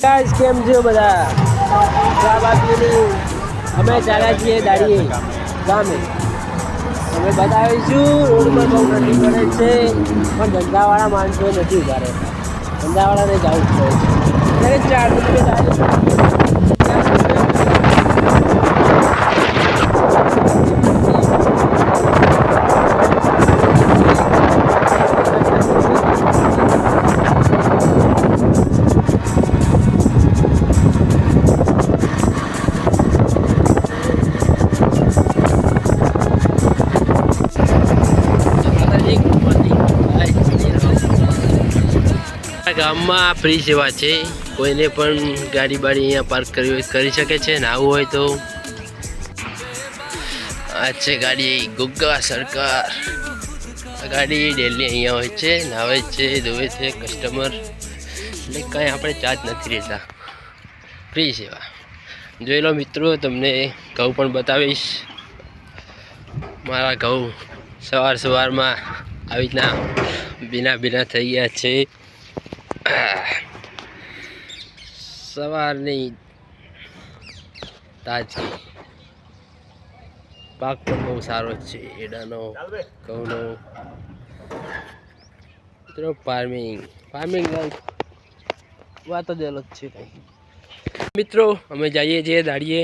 Guys કેમ છો બધા? ચા બાકી અમે ચાલ્યા છીએ દાડીએ ગામે. અમે બતાવીશું રોડ પર બહુ ઠંડી પડે છે, પણ ધંધાવાળા માણસો નથી ઉભા રહેતા. ધંધાવાળાને જવું પડે છે. 4 ગામમાં ફ્રી સેવા છે. કોઈને પણ ગાડી બાડી અહીંયા પાર્ક કરવી હોય કરી શકે છે ને આવું હોય તો આ છે ગાડી ગુગ્ગા સરકાર. ગાડી ડેલી અહીંયા હોય છે, નાવે છે, ધોવે છે કસ્ટમર, એટલે કંઈ આપણે ચાર્જ નથી રહેતા, ફ્રી સેવા. જોઈ લો મિત્રો, તમને ઘઉં પણ બતાવીશ. મારા ઘઉં સવારમાં આવી રીતના ભીના થઈ ગયા છે. સવારની તાજગી, પાક પણ બહુ સારો છે એડાનો ઘઉંનો. મિત્રો ફાર્મિંગ વાત જ અલગ છે. મિત્રો અમે જઈએ છીએ દાડીએ.